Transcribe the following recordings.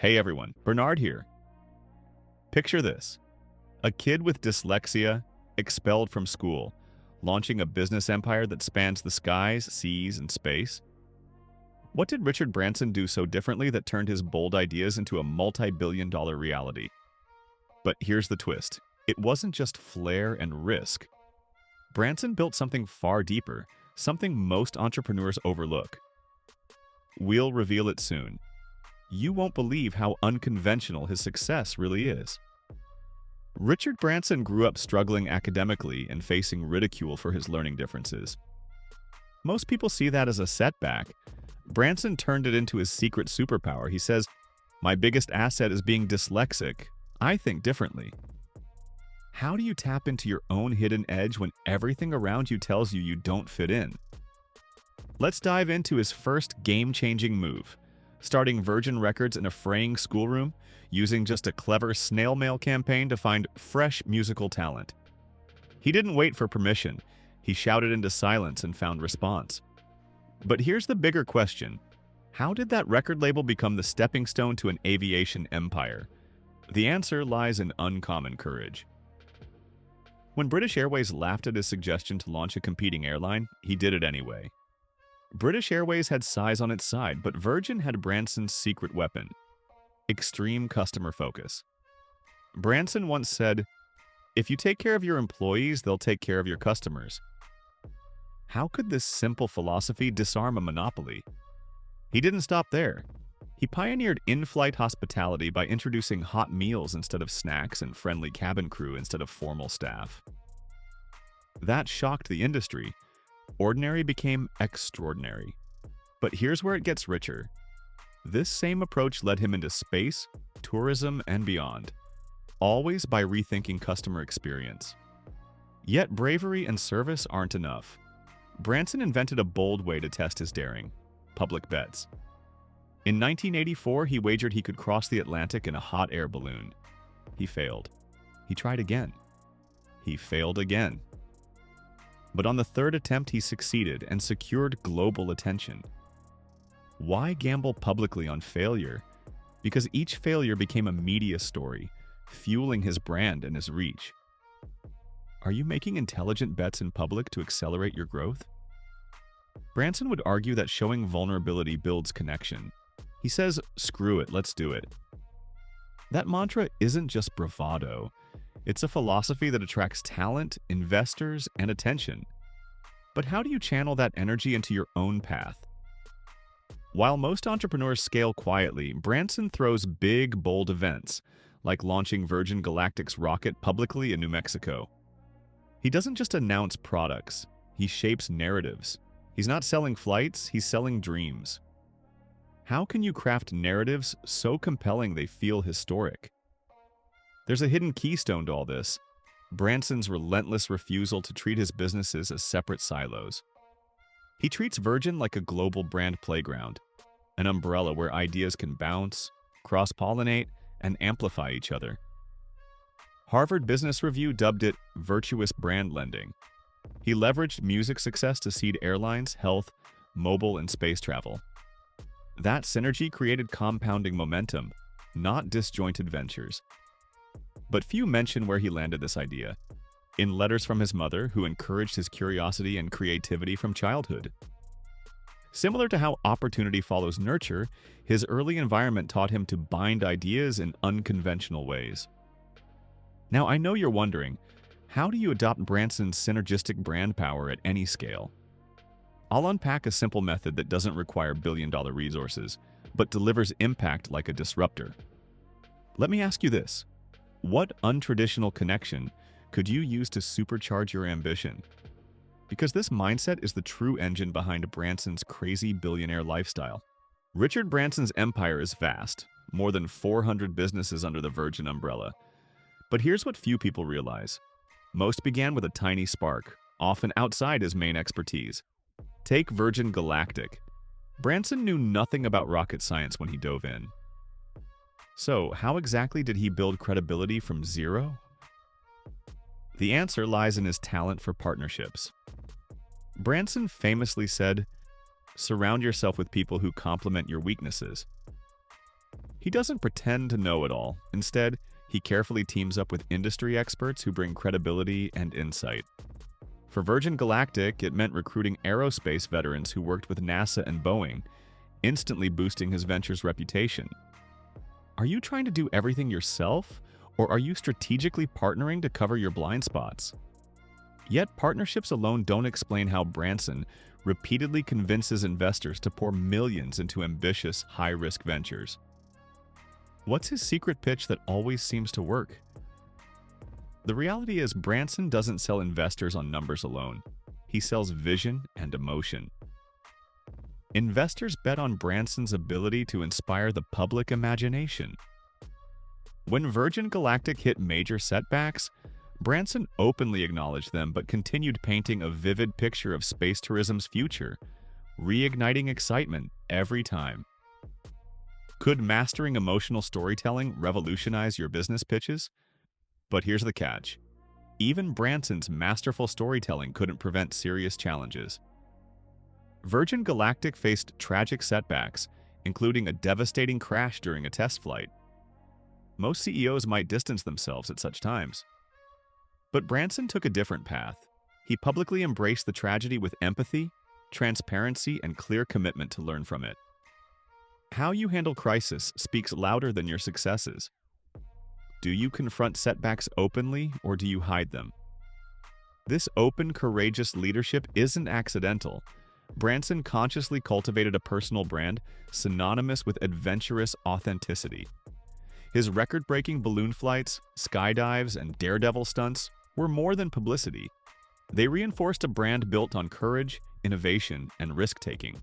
Hey everyone, Bernard here. Picture this. A kid with dyslexia, expelled from school, launching a business empire that spans the skies, seas, and space. What did Richard Branson do so differently that turned his bold ideas into a multi-billion-dollar reality? But here's the twist. It wasn't just flair and risk. Branson built something far deeper, something most entrepreneurs overlook. We'll reveal it soon. You won't believe how unconventional his success really is. Richard Branson grew up struggling academically and facing ridicule for his learning differences. Most people see that as a setback. Branson turned it into his secret superpower. He says, "My biggest asset is being dyslexic. I think differently." How do you tap into your own hidden edge when everything around you tells you you don't fit in? Let's dive into his first game-changing move. Starting Virgin Records in a fraying schoolroom, using just a clever snail mail campaign to find fresh musical talent. He didn't wait for permission. He shouted into silence and found response. But here's the bigger question. How did that record label become the stepping stone to an aviation empire? The answer lies in uncommon courage. When British Airways laughed at his suggestion to launch a competing airline, he did it anyway. British Airways had size on its side, but Virgin had Branson's secret weapon: extreme customer focus. Branson once said, "If you take care of your employees, they'll take care of your customers." How could this simple philosophy disarm a monopoly? He didn't stop there. He pioneered in-flight hospitality by introducing hot meals instead of snacks and friendly cabin crew instead of formal staff. That shocked the industry. Ordinary became extraordinary. But here's where it gets richer. This same approach led him into space, tourism, and beyond, always by rethinking customer experience. Yet bravery and service aren't enough. Branson invented a bold way to test his daring: public bets. In 1984, he wagered he could cross the Atlantic in a hot air balloon. He failed. He tried again. He failed again. But on the third attempt, he succeeded and secured global attention. Why gamble publicly on failure? Because each failure became a media story, fueling his brand and his reach. Are you making intelligent bets in public to accelerate your growth? Branson would argue that showing vulnerability builds connection. He says, "Screw it, let's do it." That mantra isn't just bravado. It's a philosophy that attracts talent, investors, and attention. But how do you channel that energy into your own path? While most entrepreneurs scale quietly, Branson throws big, bold events, like launching Virgin Galactic's rocket publicly in New Mexico. He doesn't just announce products, he shapes narratives. He's not selling flights, he's selling dreams. How can you craft narratives so compelling they feel historic? There's a hidden keystone to all this: Branson's relentless refusal to treat his businesses as separate silos. He treats Virgin like a global brand playground, an umbrella where ideas can bounce, cross-pollinate, and amplify each other. Harvard Business Review dubbed it virtuous brand lending. He leveraged music success to seed airlines, health, mobile, and space travel. That synergy created compounding momentum, not disjointed ventures. But few mention where he landed this idea: in letters from his mother, who encouraged his curiosity and creativity from childhood. Similar to how opportunity follows nurture, his early environment taught him to bind ideas in unconventional ways. Now, I know you're wondering, how do you adopt Branson's synergistic brand power at any scale? I'll unpack a simple method that doesn't require billion-dollar resources, but delivers impact like a disruptor. Let me ask you this. What untraditional connection could you use to supercharge your ambition? Because this mindset is the true engine behind Branson's crazy billionaire lifestyle. Richard Branson's empire is vast, more than 400 businesses under the Virgin umbrella. But here's what few people realize. Most began with a tiny spark, often outside his main expertise. Take Virgin Galactic. Branson knew nothing about rocket science when he dove in. So, how exactly did he build credibility from zero? The answer lies in his talent for partnerships. Branson famously said, "Surround yourself with people who complement your weaknesses." He doesn't pretend to know it all. Instead, he carefully teams up with industry experts who bring credibility and insight. For Virgin Galactic, it meant recruiting aerospace veterans who worked with NASA and Boeing, instantly boosting his venture's reputation. Are you trying to do everything yourself, or are you strategically partnering to cover your blind spots? Yet partnerships alone don't explain how Branson repeatedly convinces investors to pour millions into ambitious, high-risk ventures. What's his secret pitch that always seems to work? The reality is Branson doesn't sell investors on numbers alone. He sells vision and emotion. Investors bet on Branson's ability to inspire the public imagination. When Virgin Galactic hit major setbacks, Branson openly acknowledged them but continued painting a vivid picture of space tourism's future, reigniting excitement every time. Could mastering emotional storytelling revolutionize your business pitches? But here's the catch. Even Branson's masterful storytelling couldn't prevent serious challenges. Virgin Galactic faced tragic setbacks, including a devastating crash during a test flight. Most CEOs might distance themselves at such times. But Branson took a different path. He publicly embraced the tragedy with empathy, transparency, and clear commitment to learn from it. How you handle crisis speaks louder than your successes. Do you confront setbacks openly, or do you hide them? This open, courageous leadership isn't accidental. Branson consciously cultivated a personal brand synonymous with adventurous authenticity. His record-breaking balloon flights, skydives, and daredevil stunts were more than publicity. They reinforced a brand built on courage, innovation, and risk-taking.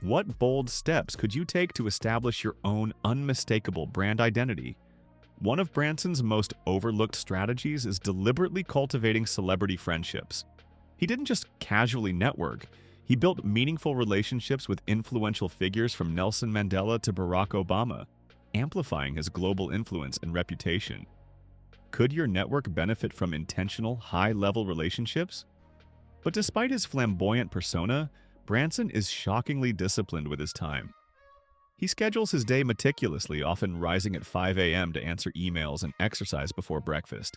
What bold steps could you take to establish your own unmistakable brand identity? One of Branson's most overlooked strategies is deliberately cultivating celebrity friendships. He didn't just casually network. He built meaningful relationships with influential figures from Nelson Mandela to Barack Obama, amplifying his global influence and reputation. Could your network benefit from intentional, high-level relationships? But despite his flamboyant persona, Branson is shockingly disciplined with his time. He schedules his day meticulously, often rising at 5 a.m. to answer emails and exercise before breakfast.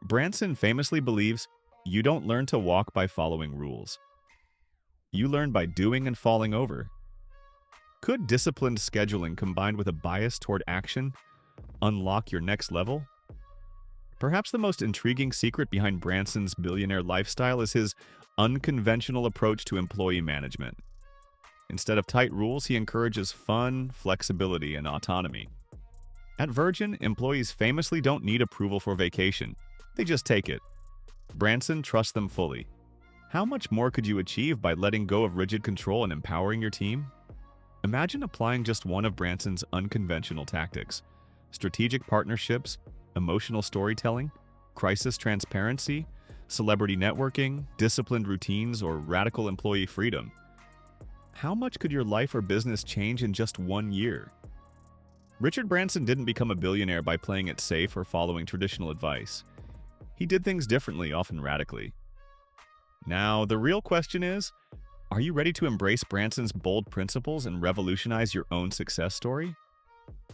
Branson famously believes, "You don't learn to walk by following rules. You learn by doing and falling over." Could disciplined scheduling combined with a bias toward action unlock your next level? Perhaps the most intriguing secret behind Branson's billionaire lifestyle is his unconventional approach to employee management. Instead of tight rules, he encourages fun, flexibility, and autonomy. At Virgin, employees famously don't need approval for vacation. They just take it. Branson trusts them fully. How much more could you achieve by letting go of rigid control and empowering your team? Imagine applying just one of Branson's unconventional tactics: strategic partnerships, emotional storytelling, crisis transparency, celebrity networking, disciplined routines, or radical employee freedom. How much could your life or business change in just 1 year? Richard Branson didn't become a billionaire by playing it safe or following traditional advice. He did things differently, often radically. Now, the real question is, are you ready to embrace Branson's bold principles and revolutionize your own success story?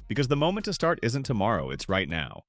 Because the moment to start isn't tomorrow, it's right now.